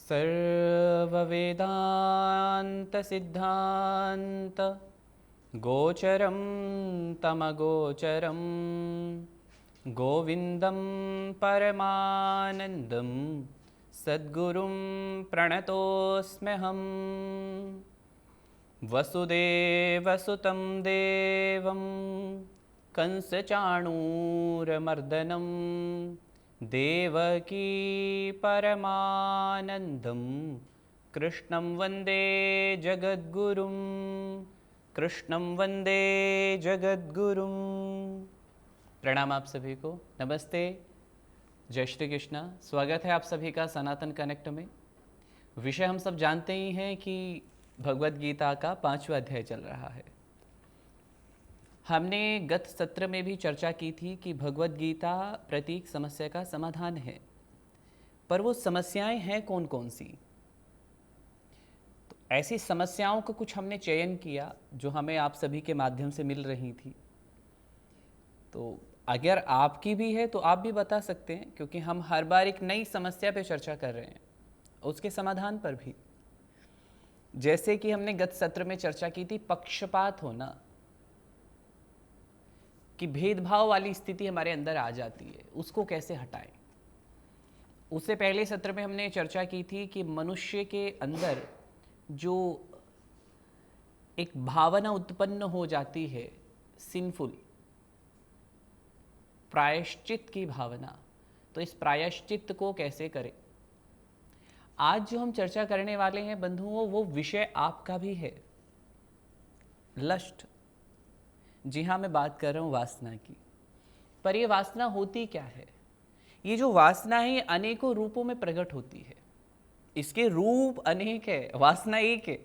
सर्ववेदान्तसिद्धान्त गोचरं तमगोचरं गोविन्दं परमानन्दं सद्गुरुं प्रणतोऽस्म्यहम्। वसुदेवसुतं देवं कंसचाणूरमर्दनं देवकी परमानन्दं कृष्णं वन्दे जगद्गुरुं कृष्णं वन्दे जगद्गुरुं। प्रणाम आप सभी को, नमस्ते, जय श्री कृष्ण। स्वागत है आप सभी का सनातन कनेक्ट में। विषय हम सब जानते ही हैं कि भगवद गीता का 5वां अध्याय चल रहा है। हमने गत सत्र में भी चर्चा की थी कि भगवद गीता प्रत्येक समस्या का समाधान है, पर वो समस्याएं हैं कौन कौन सी। तो ऐसी समस्याओं का कुछ हमने चयन किया जो हमें आप सभी के माध्यम से मिल रही थी। तो अगर आपकी भी है तो आप भी बता सकते हैं, क्योंकि हम हर बार एक नई समस्या पे चर्चा कर रहे हैं, उसके समाधान पर भी। जैसे कि हमने गत सत्र में चर्चा की थी पक्षपात होना, कि भेदभाव वाली स्थिति हमारे अंदर आ जाती है, उसको कैसे हटाएं। उससे पहले सत्र में हमने चर्चा की थी कि मनुष्य के अंदर जो एक भावना उत्पन्न हो जाती है सिंफुल, प्रायश्चित की भावना, तो इस प्रायश्चित को कैसे करें। आज जो हम चर्चा करने वाले हैं बंधुओं, वो विषय आपका भी है, लस्ट। जी हाँ, मैं बात कर रहा हूँ वासना की। पर ये वासना होती क्या है? ये जो वासना है अनेकों रूपों में प्रकट होती है। इसके रूप अनेक है, वासना एक है।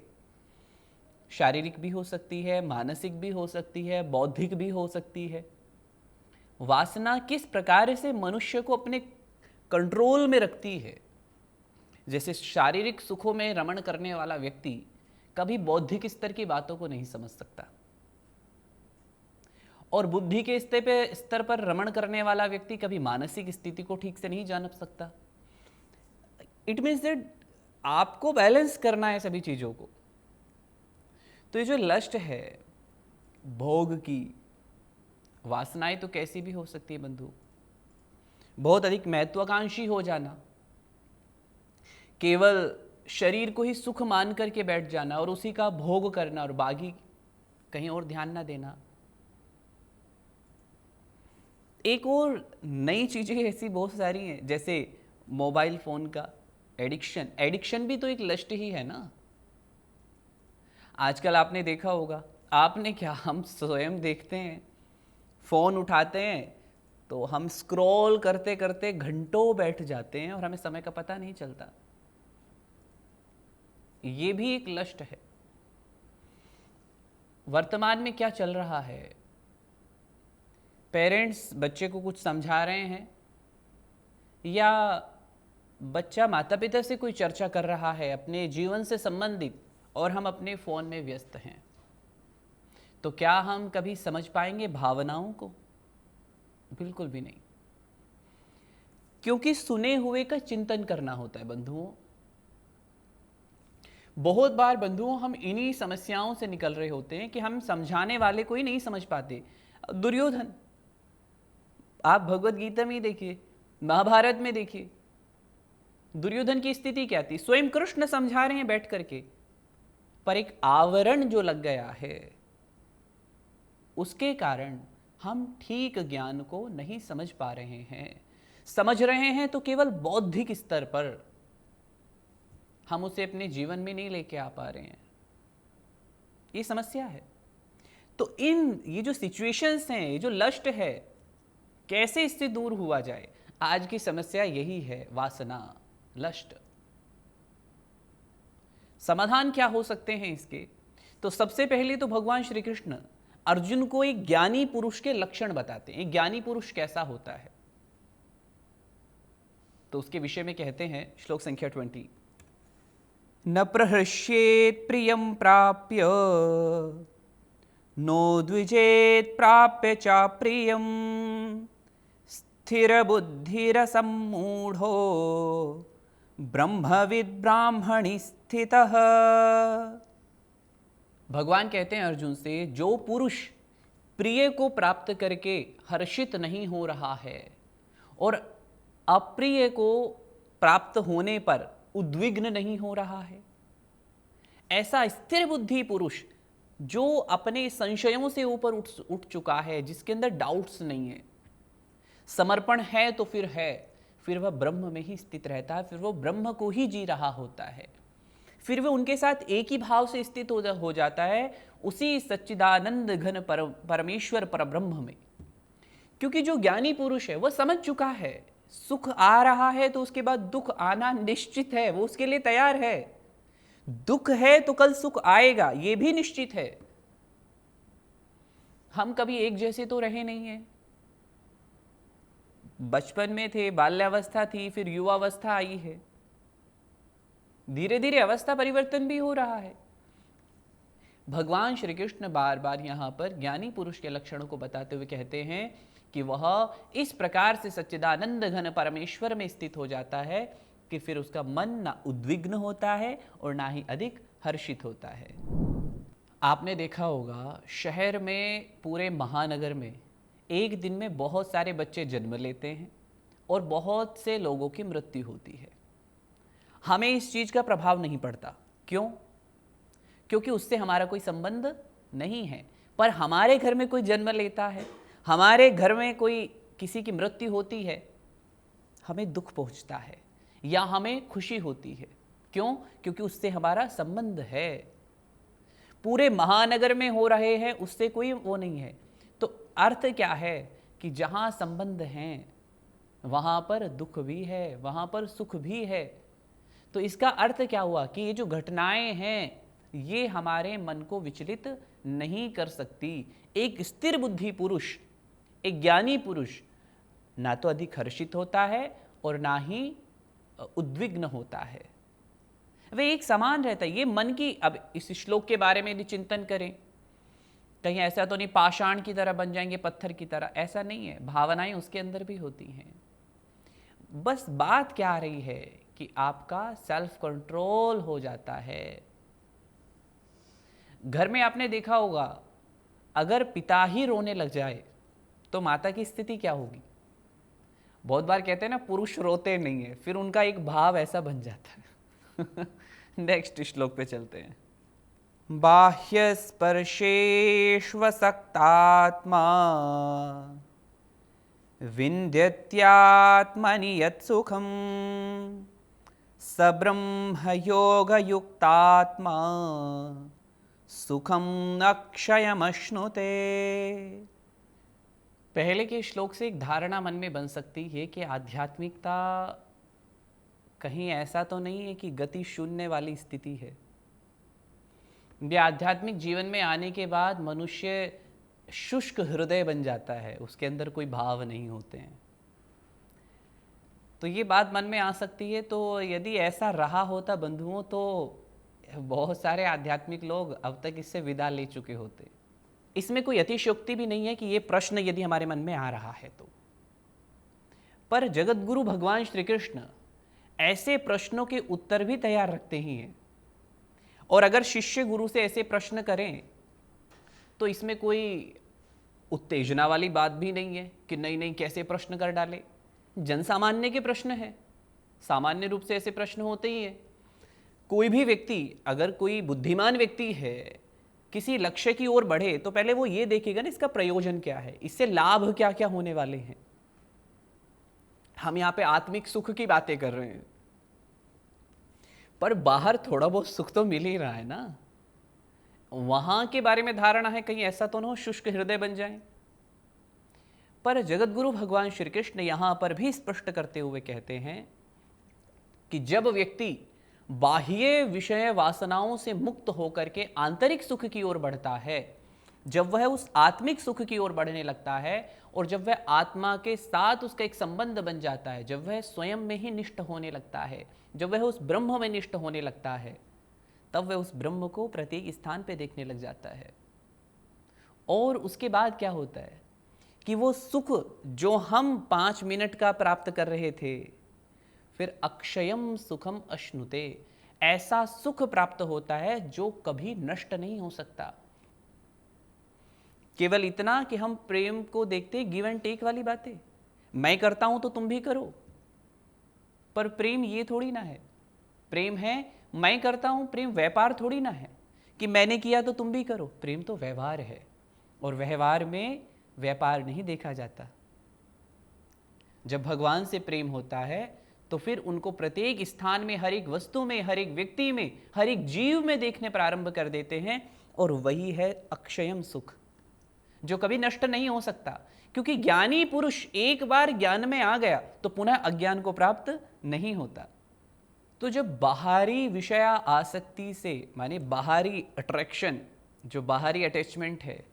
शारीरिक भी हो सकती है, मानसिक भी हो सकती है, बौद्धिक भी हो सकती है। वासना किस प्रकार से मनुष्य को अपने कंट्रोल में रखती है। जैसे शारीरिक सुखों में रमण करने वाला व्यक्ति कभी बौद्धिक स्तर की बातों को नहीं समझ सकता, और बुद्धि के स्तर पर रमण करने वाला व्यक्ति कभी मानसिक स्थिति को ठीक से नहीं जान सकता। इट मीन्स दैट आपको बैलेंस करना है सभी चीजों को। तो ये जो लस्ट है, भोग की वासनाएं तो कैसी भी हो सकती है बंधु। बहुत अधिक महत्वाकांक्षी हो जाना, केवल शरीर को ही सुख मान करके बैठ जाना और उसी का भोग करना और बाकी कहीं और ध्यान ना देना। एक और नई चीजें ऐसी बहुत सारी हैं, जैसे मोबाइल फोन का एडिक्शन भी तो एक लस्ट ही है ना। आजकल आपने देखा होगा, आपने क्या, हम स्वयं देखते हैं, फोन उठाते हैं तो हम स्क्रॉल करते करते घंटों बैठ जाते हैं और हमें समय का पता नहीं चलता। ये भी एक लस्ट है। वर्तमान में क्या चल रहा है, पेरेंट्स बच्चे को कुछ समझा रहे हैं या बच्चा माता पिता से कोई चर्चा कर रहा है अपने जीवन से संबंधित, और हम अपने फोन में व्यस्त हैं, तो क्या हम कभी समझ पाएंगे भावनाओं को? बिल्कुल भी नहीं, क्योंकि सुने हुए का चिंतन करना होता है बंधुओं। बहुत बार बंधुओं हम इन्हीं समस्याओं से निकल रहे होते हैं कि हम समझाने वाले को ही नहीं समझ पाते। दुर्योधन, आप भगवत गीता में देखिए, महाभारत में देखिए, दुर्योधन की स्थिति क्या थी। स्वयं कृष्ण समझा रहे हैं बैठ करके, पर एक आवरण जो लग गया है, उसके कारण हम ठीक ज्ञान को नहीं समझ पा रहे हैं। समझ रहे हैं तो केवल बौद्धिक स्तर पर, हम उसे अपने जीवन में नहीं लेके आ पा रहे हैं। ये समस्या है। तो ये जो सिचुएशंस हैं, ये जो लस्ट है, कैसे इससे दूर हुआ जाए, आज की समस्या यही है, वासना, लस्ट। समाधान क्या हो सकते हैं इसके? तो सबसे पहले तो भगवान श्री कृष्ण अर्जुन को एक ज्ञानी पुरुष के लक्षण बताते हैं। एक ज्ञानी पुरुष कैसा होता है, तो उसके विषय में कहते हैं, श्लोक संख्या 20, न प्रहृष्येत् प्रियं प्राप्य नो द्विजेत् प्राप्य च प्रियं स्थिरबुद्धिरसम्मूढो ब्रह्मविद ब्राह्मणि स्थितः। भगवान कहते हैं अर्जुन से, जो पुरुष प्रिय को प्राप्त करके हर्षित नहीं हो रहा है और अप्रिय को प्राप्त होने पर उद्विग्न नहीं हो रहा है, ऐसा स्थिर बुद्धि पुरुष जो अपने संशयों से ऊपर उठ चुका है, जिसके अंदर डाउट्स नहीं है, समर्पण है तो फिर वह ब्रह्म में ही स्थित रहता है, फिर वो ब्रह्म को ही जी रहा होता है, फिर वह उनके साथ एक ही भाव से स्थित हो जाता है, उसी सच्चिदानंद घन परमेश्वर परब्रह्म में। क्योंकि जो ज्ञानी पुरुष है वह समझ चुका है, सुख आ रहा है तो उसके बाद दुख आना निश्चित है, वो उसके लिए तैयार है। दुख है तो कल सुख आएगा, यह भी निश्चित है। हम कभी एक जैसे तो रहे नहीं है। बचपन में थे, बाल्यावस्था थी, फिर युवावस्था आई है, धीरे धीरे अवस्था परिवर्तन भी हो रहा है। भगवान श्री कृष्ण बार बार यहां पर ज्ञानी पुरुष के लक्षणों को बताते हुए कहते हैं कि वह इस प्रकार से सच्चिदानंद घन परमेश्वर में स्थित हो जाता है कि फिर उसका मन ना उद्विग्न होता है और ना ही अधिक हर्षित होता है। आपने देखा होगा, शहर में, पूरे महानगर में एक दिन में बहुत सारे बच्चे जन्म लेते हैं और बहुत से लोगों की मृत्यु होती है। हमें इस चीज का प्रभाव नहीं पड़ता। क्यों? क्योंकि उससे हमारा कोई संबंध नहीं है। पर हमारे घर में कोई जन्म लेता है, हमारे घर में कोई किसी की मृत्यु होती है, हमें दुख पहुंचता है या हमें खुशी होती है। क्यों? क्योंकि उससे हमारा संबंध है। पूरे महानगर में हो रहे हैं, उससे कोई वो नहीं है। तो अर्थ क्या है कि जहां संबंध हैं वहां पर दुख भी है, वहां पर सुख भी है। तो इसका अर्थ क्या हुआ कि ये जो घटनाएं हैं ये हमारे मन को विचलित नहीं कर सकती। एक स्थिर बुद्धि पुरुष, एक ज्ञानी पुरुष ना तो अधिक हर्षित होता है और ना ही उद्विग्न होता है, वे एक समान रहता है। ये मन की, अब इस श्लोक के बारे में यदि चिंतन करें, कहीं ऐसा तो नहीं पाषाण की तरह बन जाएंगे, पत्थर की तरह, ऐसा नहीं है। भावनाएं उसके अंदर भी होती हैं। बस बात क्या आ रही है कि आपका सेल्फ कंट्रोल हो जाता है। घर में आपने देखा होगा, अगर पिता ही रोने लग जाए तो माता की स्थिति क्या होगी? बहुत बार कहते हैं ना, पुरुष रोते नहीं है, फिर उनका एक भाव ऐसा बन जाता है। नेक्स्ट श्लोक पे चलते हैं। बाह्य स्पर्शेष्वसक्तात्मा विन्द्यत्यात्मनि यत्सुखम् स ब्रह्म योगयुक्तात्मा सुखम अक्षयमश्नुते। पहले के श्लोक से एक धारणा मन में बन सकती है कि आध्यात्मिकता कहीं ऐसा तो नहीं है कि गति शून्य वाली स्थिति है। ये आध्यात्मिक जीवन में आने के बाद मनुष्य शुष्क हृदय बन जाता है, उसके अंदर कोई भाव नहीं होते हैं। तो ये बात मन में आ सकती है। तो यदि ऐसा रहा होता बंधुओं, तो बहुत सारे आध्यात्मिक लोग अब तक इससे विदा ले चुके होते। इसमें कोई अतिशयोक्ति भी नहीं है कि ये प्रश्न यदि हमारे मन में आ रहा है तो। पर जगत गुरु भगवान श्री कृष्ण ऐसे प्रश्नों के उत्तर भी तैयार रखते ही हैं। और अगर शिष्य गुरु से ऐसे प्रश्न करें तो इसमें कोई उत्तेजना वाली बात भी नहीं है कि नहीं नहीं कैसे प्रश्न कर डाले। जन सामान्य के प्रश्न है, सामान्य रूप से ऐसे प्रश्न होते ही है। कोई भी व्यक्ति, अगर कोई बुद्धिमान व्यक्ति है, किसी लक्ष्य की ओर बढ़े तो पहले वो ये देखेगा ना, इसका प्रयोजन क्या है, इससे लाभ क्या क्या होने वाले हैं। हम यहां पे आत्मिक सुख की बातें कर रहे हैं, पर बाहर थोड़ा बहुत सुख तो मिल ही रहा है ना। वहां के बारे में धारणा है, कहीं ऐसा तो ना हो शुष्क हृदय बन जाए। पर जगत गुरु भगवान श्री कृष्ण यहां पर भी स्पष्ट करते हुए कहते हैं कि जब व्यक्ति बाह्य विषय वासनाओं से मुक्त होकर के आंतरिक सुख की ओर बढ़ता है, जब वह उस आत्मिक सुख की ओर बढ़ने लगता है और जब वह आत्मा के साथ उसका एक संबंध बन जाता है, जब वह स्वयं में ही निष्ठ होने लगता है, जब वह उस ब्रह्म में निष्ठ होने लगता है, तब वह उस ब्रह्म को प्रत्येक स्थान पे देखने लग जाता है। और उसके बाद क्या होता है कि वो सुख जो हम 5 मिनट का प्राप्त कर रहे थे, फिर अक्षयम सुखम अश्नुते, ऐसा सुख प्राप्त होता है जो कभी नष्ट नहीं हो सकता। केवल इतना कि हम प्रेम को देखते गिव एंड टेक वाली बातें, मैं करता हूं तो तुम भी करो, पर प्रेम ये थोड़ी ना है। प्रेम है मैं करता हूं, प्रेम व्यापार थोड़ी ना है कि मैंने किया तो तुम भी करो। प्रेम तो व्यवहार है, और व्यवहार में व्यापार नहीं देखा जाता। जब भगवान से प्रेम होता है तो फिर उनको प्रत्येक स्थान में, हर एक वस्तु में, हर एक व्यक्ति में, हर एक जीव में देखने प्रारंभ कर देते हैं, और वही है अक्षयम सुख, जो कभी नष्ट नहीं हो सकता। क्योंकि ज्ञानी पुरुष एक बार ज्ञान में आ गया तो पुनः अज्ञान को प्राप्त नहीं होता। तो जब बाहरी विषया आसक्ति से, माने बाहरी अट्रैक्शन, जो बाहरी अटैचमेंट है,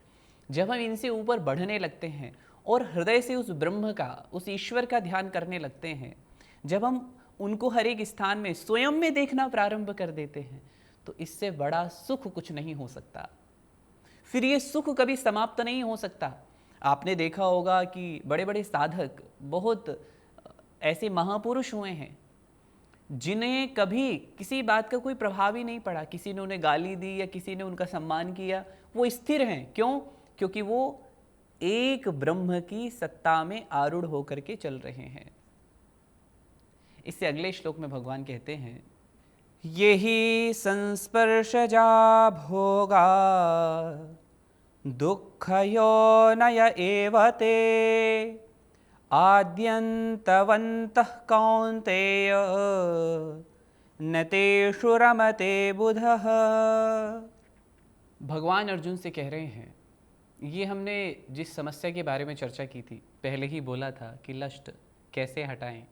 जब हम इनसे ऊपर बढ़ने लगते हैं और हृदय से उस ब्रह्म का, उस ईश्वर का ध्यान करने लगते हैं, जब हम उनको हर एक स्थान में स्वयं में देखना प्रारंभ कर देते हैं, तो इससे बड़ा सुख कुछ नहीं हो सकता। फिर ये सुख कभी समाप्त नहीं हो सकता। आपने देखा होगा कि बड़े बड़े साधक, बहुत ऐसे महापुरुष हुए हैं जिन्हें कभी किसी बात का कोई प्रभाव ही नहीं पड़ा। किसी ने उन्हें गाली दी या किसी ने उनका सम्मान किया, वो स्थिर हैं। क्यों? क्योंकि वो एक ब्रह्म की सत्ता में आरूढ़ होकर के चल रहे हैं। इससे अगले श्लोक में भगवान कहते हैं, ये ही संस्पर्शजा भोगा दुःखयोनय एव ते आद्यन्तवन्तः कौन्तेय न तेषु रमते बुधः। भगवान अर्जुन से कह रहे हैं, ये हमने जिस समस्या के बारे में चर्चा की थी, पहले ही बोला था कि लस्ट कैसे हटाएं।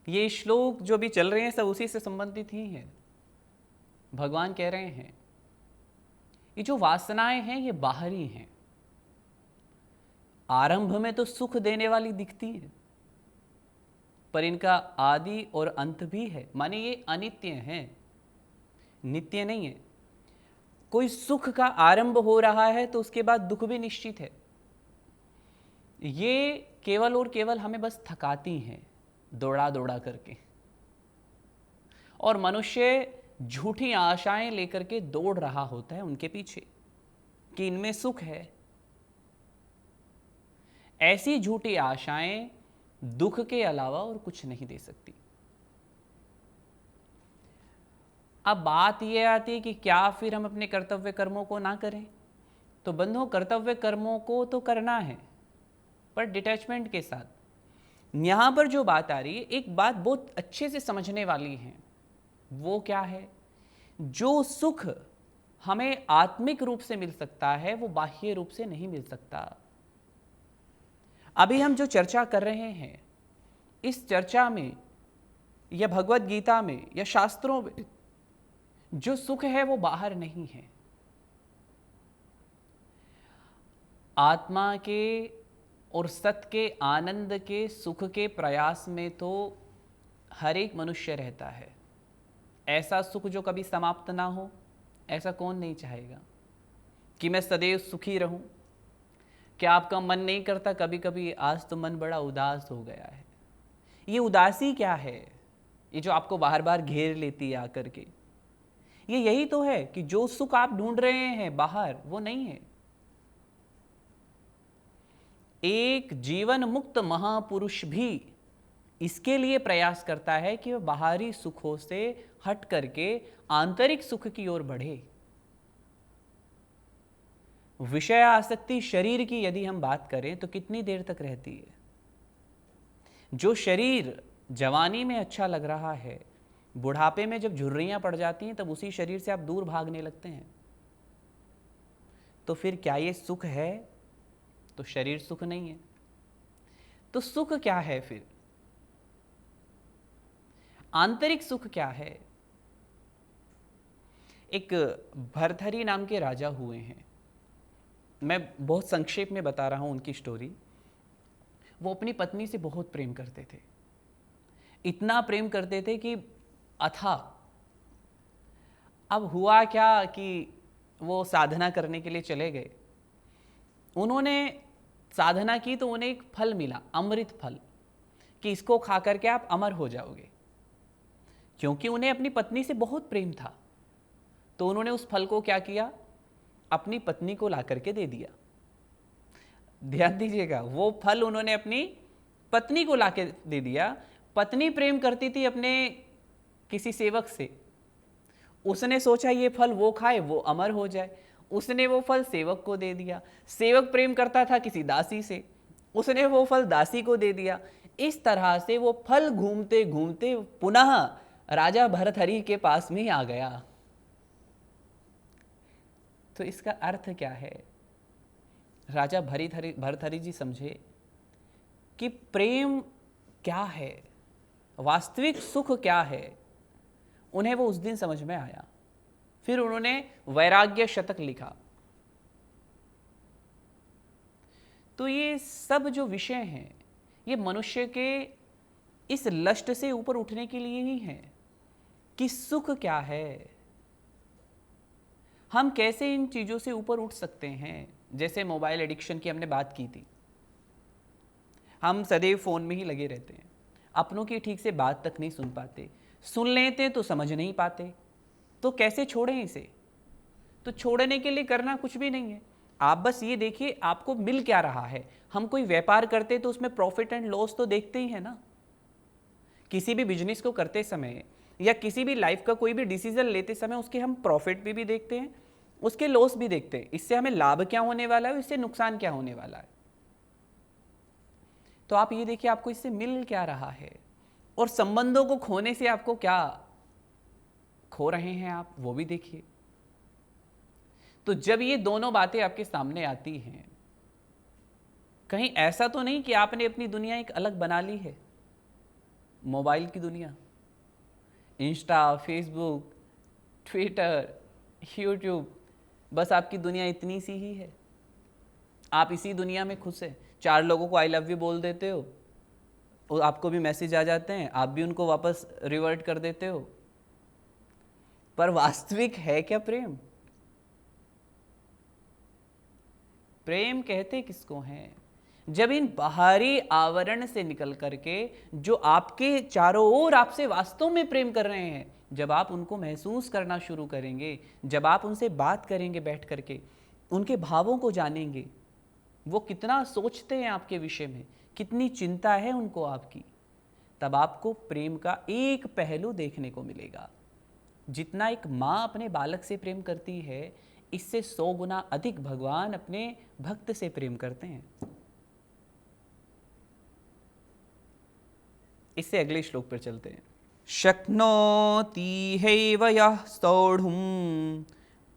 ये श्लोक जो भी चल रहे हैं सब उसी से संबंधित ही हैं। भगवान कह रहे हैं ये जो वासनाएं हैं ये बाहरी हैं, आरंभ में तो सुख देने वाली दिखती है, पर इनका आदि और अंत भी है। माने ये अनित्य हैं, नित्य नहीं है। कोई सुख का आरंभ हो रहा है तो उसके बाद दुख भी निश्चित है। ये केवल और केवल हमें बस थकाती हैं, दौड़ा दौड़ा करके, और मनुष्य झूठी आशाएं लेकर के दौड़ रहा होता है उनके पीछे कि इनमें सुख है। ऐसी झूठी आशाएं दुख के अलावा और कुछ नहीं दे सकती। अब बात यह आती है कि क्या फिर हम अपने कर्तव्य कर्मों को ना करें? तो बंधुओं, कर्तव्य कर्मों को तो करना है, पर डिटैचमेंट के साथ। यहां पर जो बात आ रही है, एक बात बहुत अच्छे से समझने वाली है। वो क्या है? जो सुख हमें आत्मिक रूप से मिल सकता है वो बाह्य रूप से नहीं मिल सकता। अभी हम जो चर्चा कर रहे हैं, इस चर्चा में या भगवत गीता में या शास्त्रों में जो सुख है वो बाहर नहीं है। आत्मा के और सत के आनंद के सुख के प्रयास में तो हर एक मनुष्य रहता है। ऐसा सुख जो कभी समाप्त ना हो, ऐसा कौन नहीं चाहेगा कि मैं सदैव सुखी रहूं? क्या आपका मन नहीं करता कभी कभी, आज तो मन बड़ा उदास हो गया है? ये उदासी क्या है? ये जो आपको बार बार घेर लेती है आकर के, ये यही तो है कि जो सुख आप ढूंढ रहे हैं बाहर, वो नहीं है। एक जीवन मुक्त महापुरुष भी इसके लिए प्रयास करता है कि वह बाहरी सुखों से हट करके आंतरिक सुख की ओर बढ़े। विषय आसक्ति शरीर की यदि हम बात करें तो कितनी देर तक रहती है? जो शरीर जवानी में अच्छा लग रहा है, बुढ़ापे में जब झुर्रियां पड़ जाती हैं तब उसी शरीर से आप दूर भागने लगते हैं। तो फिर क्या ये सुख है? तो शरीर सुख नहीं है। तो सुख क्या है फिर? आंतरिक सुख क्या है? एक भरथरी नाम के राजा हुए हैं। मैं बहुत संक्षेप में बता रहा हूं उनकी स्टोरी। वो अपनी पत्नी से बहुत प्रेम करते थे, इतना प्रेम करते थे कि अथाह। अब हुआ क्या कि वो साधना करने के लिए चले गए। उन्होंने साधना की तो उन्हें एक फल मिला, अमृत फल, कि इसको खा करके आप अमर हो जाओगे, क्योंकि उन्हें अपनी पत्नी से बहुत प्रेम था। तो उन्होंने उस फल को क्या किया, अपनी पत्नी को ला करके दे दिया। ध्यान दीजिएगा, वो फल उन्होंने अपनी पत्नी को ला के दे दिया। पत्नी प्रेम करती थी अपने किसी सेवक से, उसने सोचा ये फल वो खाए वो अमर हो जाए, उसने वो फल सेवक को दे दिया। सेवक प्रेम करता था किसी दासी से, उसने वो फल दासी को दे दिया। इस तरह से वो फल घूमते घूमते पुनः राजा भरथरी के पास में आ गया। तो इसका अर्थ क्या है? राजा भरथरी जी समझे कि प्रेम क्या है, वास्तविक सुख क्या है। उन्हें वो उस दिन समझ में आया। फिर उन्होंने वैराग्य शतक लिखा। तो ये सब जो विषय हैं, ये मनुष्य के इस लस्ट से ऊपर उठने के लिए ही है कि सुख क्या है, हम कैसे इन चीजों से ऊपर उठ सकते हैं। जैसे मोबाइल एडिक्शन की हमने बात की थी, हम सदैव फोन में ही लगे रहते हैं, अपनों की ठीक से बात तक नहीं सुन पाते, सुन लेते तो समझ नहीं पाते। तो कैसे छोड़ें इसे? तो छोड़ने के लिए करना कुछ भी नहीं है। आप बस ये देखिए आपको मिल क्या रहा है। हम कोई व्यापार करते तो उसमें प्रॉफिट एंड लॉस तो देखते ही है ना। किसी भी बिजनेस को करते समय या किसी भी लाइफ का कोई भी डिसीजन लेते समय उसके हम प्रॉफिट भी देखते हैं, उसके लॉस भी देखते हैं। इससे हमें लाभ क्या होने वाला है, इससे नुकसान क्या होने वाला है। तो आप ये देखिए आपको इससे मिल क्या रहा है, और संबंधों को खोने से आपको क्या खो रहे हैं आप, वो भी देखिए। तो जब ये दोनों बातें आपके सामने आती हैं, कहीं ऐसा तो नहीं कि आपने अपनी दुनिया एक अलग बना ली है, मोबाइल की दुनिया, इंस्टा, फेसबुक, ट्विटर, यूट्यूब, बस आपकी दुनिया इतनी सी ही है। आप इसी दुनिया में खुश हैं। 4 लोगों को आई लव यू बोल देते हो, और आपको भी मैसेज आ जाते हैं, आप भी उनको वापस रिवर्ट कर देते हो। पर वास्तविक है क्या प्रेम? प्रेम कहते किसको हैं? जब इन बाहरी आवरण से निकल करके जो आपके चारों ओर आपसे वास्तव में प्रेम कर रहे हैं, जब आप उनको महसूस करना शुरू करेंगे, जब आप उनसे बात करेंगे बैठ करके, उनके भावों को जानेंगे, वो कितना सोचते हैं आपके विषय में, कितनी चिंता है उनको आपकी, तब आपको प्रेम का एक पहलू देखने को मिलेगा। जितना एक माँ अपने बालक से प्रेम करती है, इससे 100 गुना अधिक भगवान अपने भक्त से प्रेम करते हैं। इससे अगले श्लोक पर चलते हैं। शक्नोति हैव यः सौढुं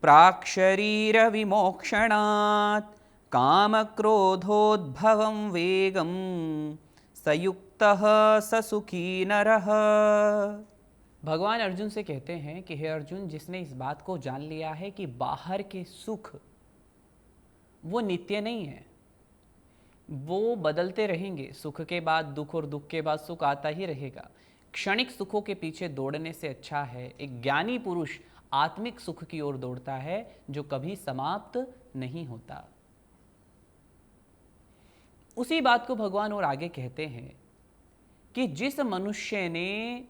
प्राक् शरीर विमोक्षणात् काम क्रोधोद्भवं वेगं सयुक्तः स सुखी नरः। भगवान अर्जुन से कहते हैं कि हे अर्जुन, जिसने इस बात को जान लिया है कि बाहर के सुख वो नित्य नहीं है, वो बदलते रहेंगे। सुख के बाद दुख और दुख के बाद सुख आता ही रहेगा। क्षणिक सुखों के पीछे दौड़ने से अच्छा है एक ज्ञानी पुरुष आत्मिक सुख की ओर दौड़ता है, जो कभी समाप्त नहीं होता। उसी बात को भगवान और आगे कहते हैं कि जिस मनुष्य ने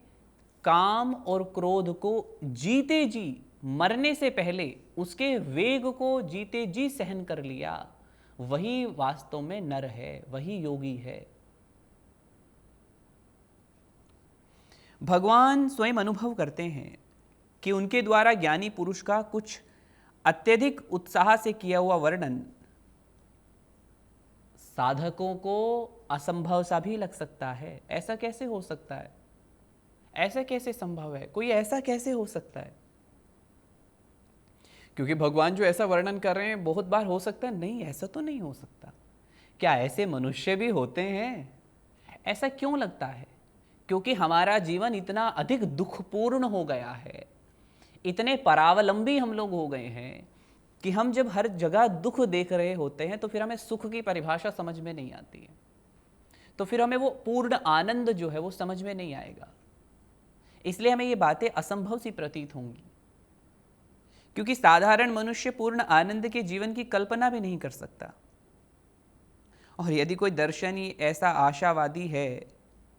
काम और क्रोध को जीते जी, मरने से पहले उसके वेग को जीते जी सहन कर लिया, वही वास्तव में नर है, वही योगी है। भगवान स्वयं अनुभव करते हैं कि उनके द्वारा ज्ञानी पुरुष का कुछ अत्यधिक उत्साह से किया हुआ वर्णन साधकों को असंभव सा भी लग सकता है। ऐसा कैसे हो सकता है? ऐसा कैसे संभव है? कोई ऐसा कैसे हो सकता है? क्योंकि भगवान जो ऐसा वर्णन कर रहे हैं बहुत बार हो सकता है, नहीं ऐसा तो नहीं हो सकता। क्या ऐसे मनुष्य भी होते हैं? ऐसा क्यों लगता है? क्योंकि हमारा जीवन इतना अधिक दुखपूर्ण हो गया है, इतने परावलंबी हम लोग हो गए हैं कि हम जब हर जगह दुख देख रहे होते हैं तो फिर हमें सुख की परिभाषा समझ में नहीं आती है, तो फिर हमें वो पूर्ण आनंद जो है वो समझ में नहीं आएगा। इसलिए हमें ये बातें असंभव सी प्रतीत होंगी, क्योंकि साधारण मनुष्य पूर्ण आनंद के जीवन की कल्पना भी नहीं कर सकता। और यदि कोई दर्शनी ऐसा आशावादी है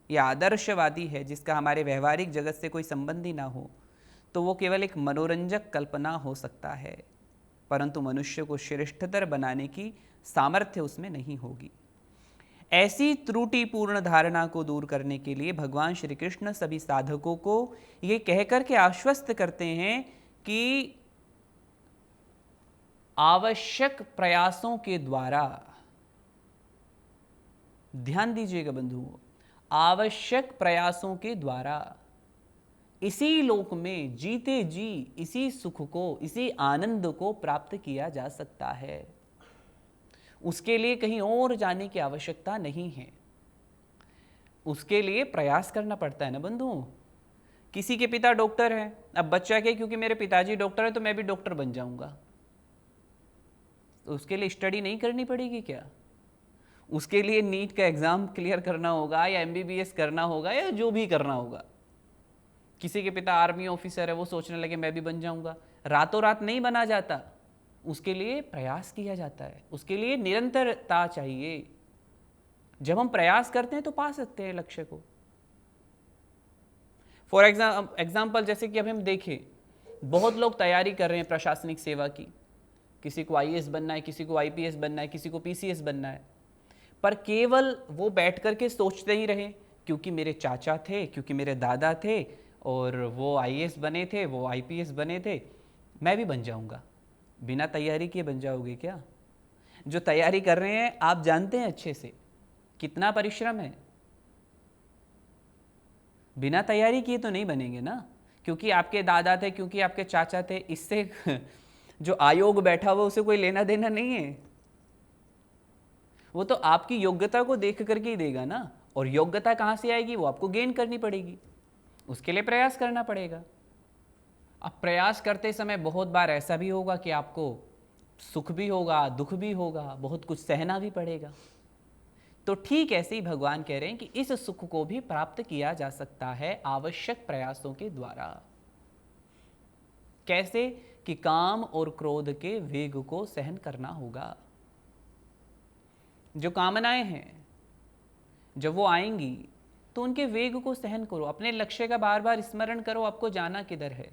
या आदर्शवादी है, जिसका हमारे व्यवहारिक जगत से कोई संबंध ही ना हो, तो वो केवल एक मनोरंजक कल्पना हो सकता है, परंतु मनुष्य को श्रेष्ठतर बनाने की सामर्थ्य उसमें नहीं होगी। ऐसी त्रुटिपूर्ण धारणा को दूर करने के लिए भगवान श्री कृष्ण सभी साधकों को ये कहकर के आश्वस्त करते हैं कि आवश्यक प्रयासों के द्वारा, ध्यान दीजिएगा बंधुओं, आवश्यक प्रयासों के द्वारा इसी लोक में जीते जी इसी सुख को, इसी आनंद को प्राप्त किया जा सकता है। उसके लिए कहीं और जाने की आवश्यकता नहीं है। उसके लिए प्रयास करना पड़ता है ना बंधुओं। किसी के पिता डॉक्टर हैं, अब बच्चा कहे क्योंकि मेरे पिताजी डॉक्टर है तो मैं भी डॉक्टर बन जाऊंगा, तो उसके लिए स्टडी नहीं करनी पड़ेगी क्या? उसके लिए नीट का एग्जाम क्लियर करना होगा या एमबीबीएस करना होगा या जो भी करना होगा। किसी के पिता आर्मी ऑफिसर है, वो सोचने लगे मैं भी बन जाऊंगा, रातों रात नहीं बना जाता, उसके लिए प्रयास किया जाता है, उसके लिए निरंतरता चाहिए। जब हम प्रयास करते हैं तो पा सकते हैं लक्ष्य को। फॉर एग्जाम्पल, जैसे कि अब हम देखें, बहुत लोग तैयारी कर रहे हैं प्रशासनिक सेवा की, किसी को आईएएस बनना है, किसी को आईपीएस बनना है, किसी को पीसीएस बनना है, पर केवल वो बैठ करके सोचते ही रहे क्योंकि मेरे चाचा थे, क्योंकि मेरे दादा थे और वो आईएएस बने थे, वो आईपीएस बने थे, मैं भी बन जाऊंगा। बिना तैयारी किए बन जाओगे क्या? जो तैयारी कर रहे हैं आप जानते हैं अच्छे से कितना परिश्रम है। बिना तैयारी किए तो नहीं बनेंगे ना, क्योंकि आपके दादा थे, क्योंकि आपके चाचा थे, इससे जो आयोग बैठा हुआ उसे कोई लेना देना नहीं है। वो तो आपकी योग्यता को देख करके ही देगा ना, और योग्यता कहाँ से आएगी? वो आपको गेन करनी पड़ेगी, उसके लिए प्रयास करना पड़ेगा। अब प्रयास करते समय बहुत बार ऐसा भी होगा कि आपको सुख भी होगा, दुख भी होगा, बहुत कुछ सहना भी पड़ेगा। तो ठीक ऐसे ही भगवान कह रहे हैं कि इस सुख को भी प्राप्त किया जा सकता है आवश्यक प्रयासों के द्वारा। कैसे? कि काम और क्रोध के वेग को सहन करना होगा। जो कामनाएं हैं जब वो आएंगी तो उनके वेग को सहन करो, अपने लक्ष्य का बार बार स्मरण करो, आपको जाना किधर है।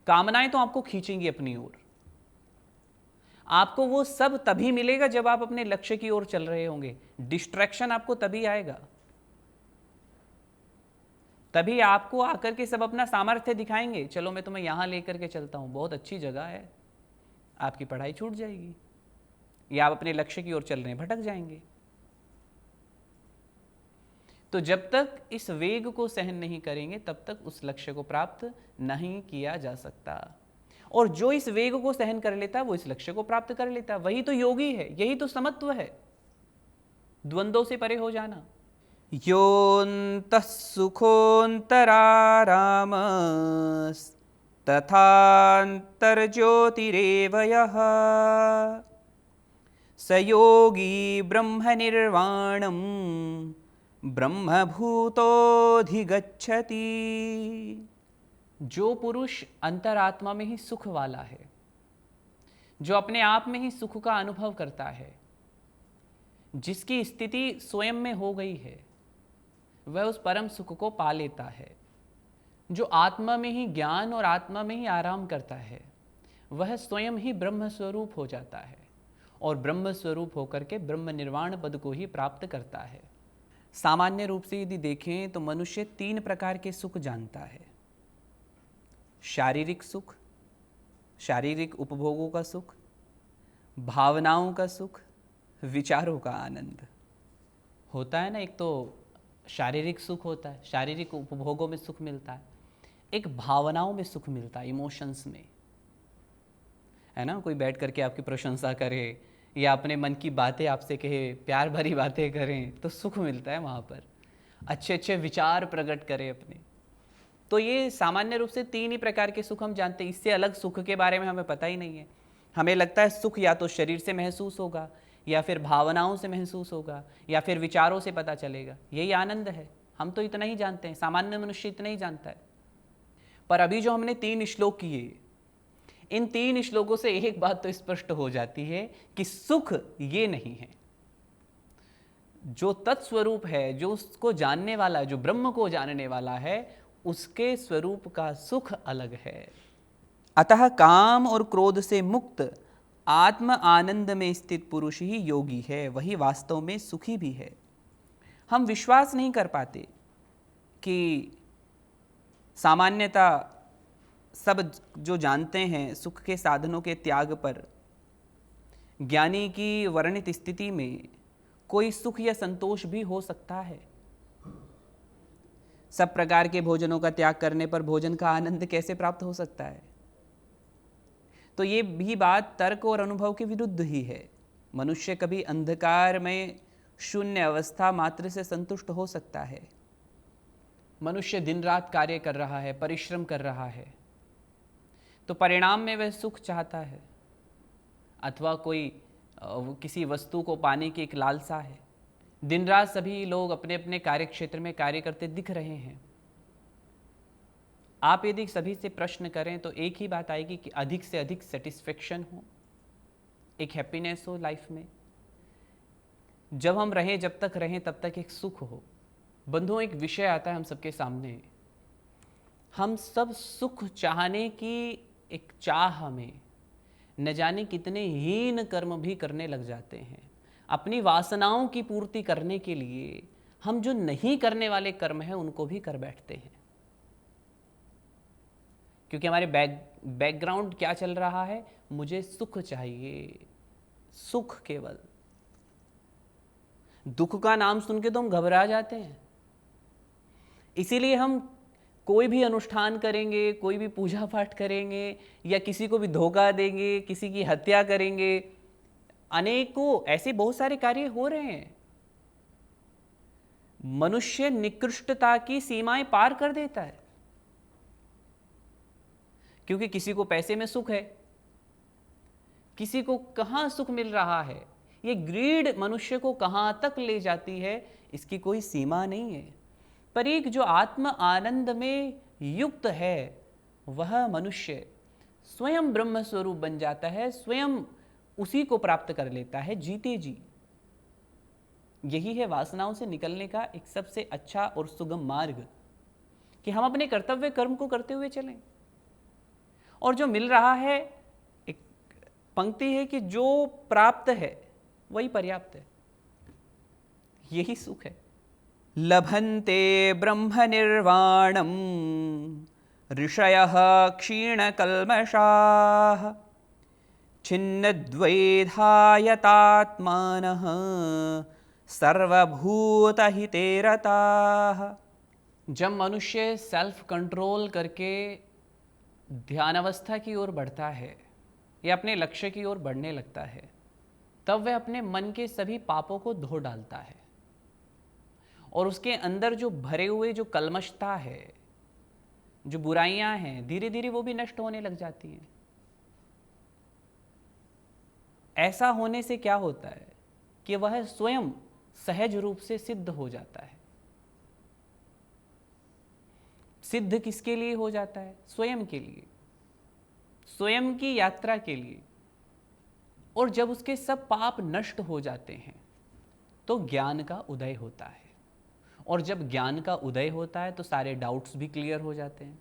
कामनाएं तो आपको खींचेंगी अपनी ओर, आपको वो सब तभी मिलेगा जब आप अपने लक्ष्य की ओर चल रहे होंगे। डिस्ट्रैक्शन आपको तभी आएगा, तभी आपको आकर के सब अपना सामर्थ्य दिखाएंगे, चलो मैं तुम्हें यहां लेकर के चलता हूं, बहुत अच्छी जगह है, आपकी पढ़ाई छूट जाएगी या आप अपने लक्ष्य की ओर चल रहे हैं, भटक जाएंगे। तो जब तक इस वेग को सहन नहीं करेंगे तब तक उस लक्ष्य को प्राप्त नहीं किया जा सकता। और जो इस वेग को सहन कर लेता है वो इस लक्ष्य को प्राप्त कर लेता है, वही तो योगी है, यही तो समत्व है, द्वंद्वों से परे हो जाना। योऽन्तः सुखोऽन्तरारामस्तथान्तर्ज्योतिरेव यः स योगी ब्रह्मनिर्वाणं ब्रह्मभूतोऽधिगच्छति। जो पुरुष अंतरात्मा में ही सुख वाला है, जो अपने आप में ही सुख का अनुभव करता है, जिसकी स्थिति स्वयं में हो गई है, वह उस परम सुख को पा लेता है। जो आत्मा में ही ज्ञान और आत्मा में ही आराम करता है, वह स्वयं ही ब्रह्म स्वरूप हो जाता है और ब्रह्म स्वरूप होकर के ब्रह्म निर्वाण पद को ही प्राप्त करता है। सामान्य रूप से यदि देखें तो मनुष्य 3 प्रकार के सुख जानता है। शारीरिक सुख, शारीरिक उपभोगों का सुख, भावनाओं का सुख, विचारों का आनंद होता है ना। एक तो शारीरिक सुख होता है, शारीरिक उपभोगों में सुख मिलता है, एक भावनाओं में सुख मिलता है, इमोशंस में, है ना। कोई बैठ करके आपकी प्रशंसा करे या अपने मन की बातें आपसे कहे, प्यार भरी बातें करें तो सुख मिलता है वहाँ पर, अच्छे अच्छे विचार प्रकट करें अपने। तो ये सामान्य रूप से 3 ही प्रकार के सुख हम जानते हैं, इससे अलग सुख के बारे में हमें पता ही नहीं है। हमें लगता है सुख या तो शरीर से महसूस होगा या फिर भावनाओं से महसूस होगा या फिर विचारों से पता चलेगा, यही आनंद है। हम तो इतना ही जानते हैं, सामान्य मनुष्य इतना ही जानता है। पर अभी जो हमने 3 श्लोक किए, इन 3 श्लोकों से एक बात तो स्पष्ट हो जाती है कि सुख ये नहीं है। जो तत्स्वरूप है, जो उसको जानने वाला, जो ब्रह्म को जानने वाला है, उसके स्वरूप का सुख अलग है। अतः काम और क्रोध से मुक्त आत्म आनंद में स्थित पुरुष ही योगी है, वही वास्तव में सुखी भी है। हम विश्वास नहीं कर पाते कि सामान्यतः सब जो जानते हैं सुख के साधनों के त्याग पर, ज्ञानी की वर्णित स्थिति में कोई सुख या संतोष भी हो सकता है। सब प्रकार के भोजनों का त्याग करने पर भोजन का आनंद कैसे प्राप्त हो सकता है? तो ये भी बात तर्क और अनुभव के विरुद्ध ही है। मनुष्य कभी अंधकार में शून्य अवस्था मात्र से संतुष्ट हो सकता है। मनुष्य दिन रात कार्य कर रहा है, परिश्रम कर रहा है, तो परिणाम में वह सुख चाहता है, अथवा कोई किसी वस्तु को पाने की एक लालसा है। दिन रात सभी लोग अपने अपने कार्य क्षेत्र में कार्य करते दिख रहे हैं। आप यदि सभी से प्रश्न करें तो एक ही बात आएगी कि अधिक से अधिक सेटिस्फेक्शन हो, एक हैप्पीनेस हो लाइफ में। जब हम रहें, जब तक रहें तब तक एक सुख हो। बंधुओं, एक विषय आता है हम सबके सामने। हम सब सुख चाहने की एक चाह में न जाने कितने हीन कर्म भी करने लग जाते हैं। अपनी वासनाओं की पूर्ति करने के लिए हम जो नहीं करने वाले कर्म हैं उनको भी कर बैठते हैं, क्योंकि हमारे बैकग्राउंड क्या चल रहा है? मुझे सुख चाहिए, सुख केवल। दुख का नाम सुन के तो हम घबरा जाते हैं। इसीलिए हम कोई भी अनुष्ठान करेंगे, कोई भी पूजा पाठ करेंगे, या किसी को भी धोखा देंगे, किसी की हत्या करेंगे, अनेकों ऐसे बहुत सारे कार्य हो रहे हैं। मनुष्य निकृष्टता की सीमाएं पार कर देता है, क्योंकि किसी को पैसे में सुख है, किसी को कहां सुख मिल रहा है। ये ग्रीड मनुष्य को कहां तक ले जाती है, इसकी कोई सीमा नहीं है। पर एक जो आत्म आनंद में युक्त है, वह मनुष्य स्वयं ब्रह्म स्वरूप बन जाता है, स्वयं उसी को प्राप्त कर लेता है जीते जी। यही है वासनाओं से निकलने का एक सबसे अच्छा और सुगम मार्ग, कि हम अपने कर्तव्य कर्म को करते हुए चलें। और जो मिल रहा है, एक पंक्ति है कि जो प्राप्त है वही पर्याप्त है, यही सुख है। लभन्ते ब्रह्म निर्वाणम ऋषयः क्षीणकल्मषाः छिन्नद्वैधायतात्मानः सर्वभूतहिते रताः। जब मनुष्य सेल्फ कंट्रोल करके ध्यानावस्था की ओर बढ़ता है या अपने लक्ष्य की ओर बढ़ने लगता है, तब वह अपने मन के सभी पापों को धो डालता है, और उसके अंदर जो भरे हुए जो कल्मशता है, जो बुराइयां हैं, धीरे धीरे वो भी नष्ट होने लग जाती हैं। ऐसा होने से क्या होता है कि वह स्वयं सहज रूप से सिद्ध हो जाता है। सिद्ध किसके लिए हो जाता है? स्वयं के लिए, स्वयं की यात्रा के लिए। और जब उसके सब पाप नष्ट हो जाते हैं तो ज्ञान का उदय होता है, और जब ज्ञान का उदय होता है तो सारे डाउट्स भी क्लियर हो जाते हैं,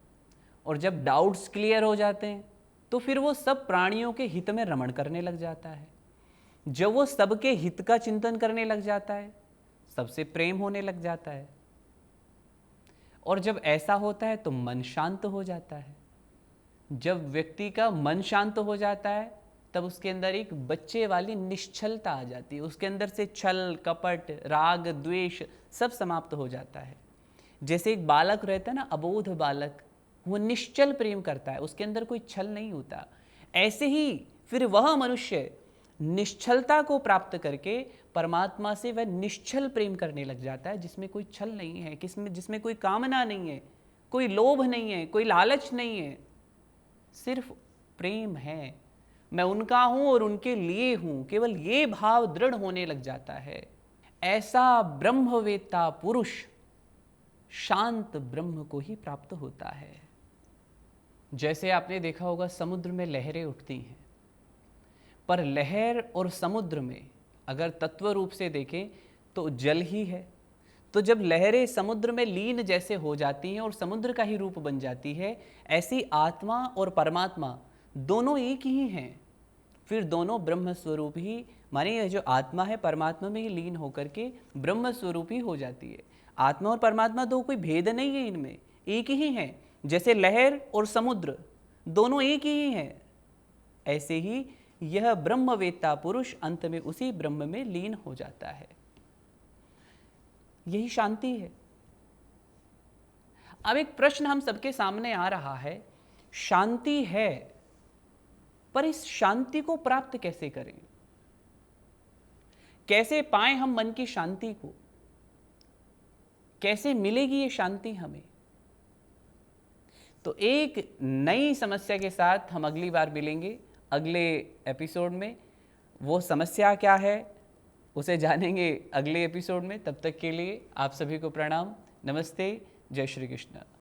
और जब डाउट्स क्लियर हो जाते हैं तो फिर वो सब प्राणियों के हित में रमण करने लग जाता है। जब वो सबके हित का चिंतन करने लग जाता है, सबसे प्रेम होने लग जाता है, और जब ऐसा होता है तो मन शांत हो जाता है। जब व्यक्ति का मन शांत हो जाता है तब उसके अंदर एक बच्चे वाली निश्चलता आ जाती है, उसके अंदर से छल कपट राग द्वेष सब समाप्त हो जाता है। जैसे एक बालक रहता है ना, अबोध बालक, वो निश्चल प्रेम करता है, उसके अंदर कोई छल नहीं होता। ऐसे ही फिर वह मनुष्य निश्चलता को प्राप्त करके परमात्मा से वह निश्चल प्रेम करने लग जाता है, जिसमें कोई छल नहीं है, जिसमें कोई कामना नहीं है, कोई लोभ नहीं है, कोई लालच नहीं है, सिर्फ प्रेम है। मैं उनका हूं और उनके लिए हूं, केवल ये भाव दृढ़ होने लग जाता है। ऐसा ब्रह्मवेत्ता पुरुष शांत ब्रह्म को ही प्राप्त होता है। जैसे आपने देखा होगा समुद्र में लहरें उठती हैं, पर लहर और समुद्र में अगर तत्व रूप से देखें तो जल ही है। तो जब लहरें समुद्र में लीन जैसे हो जाती हैं और समुद्र का ही रूप बन जाती है, ऐसी आत्मा और परमात्मा दोनों एक ही हैं। फिर दोनों ब्रह्म स्वरूप ही, माने यह जो आत्मा है परमात्मा में ही लीन होकर के ब्रह्म स्वरूप ही हो जाती है। आत्मा और परमात्मा दो कोई भेद नहीं है, इनमें एक ही है। जैसे लहर और समुद्र दोनों एक ही हैं, ऐसे ही यह ब्रह्मवेत्ता पुरुष अंत में उसी ब्रह्म में लीन हो जाता है। यही शांति है। अब एक प्रश्न हम सबके सामने आ रहा है, शांति है पर इस शांति को प्राप्त कैसे करें? कैसे पाएं हम मन की शांति को? कैसे मिलेगी ये शांति हमें? तो एक नई समस्या के साथ हम अगली बार मिलेंगे अगले एपिसोड में। वो समस्या क्या है उसे जानेंगे अगले एपिसोड में। तब तक के लिए आप सभी को प्रणाम, नमस्ते, जय श्री कृष्ण।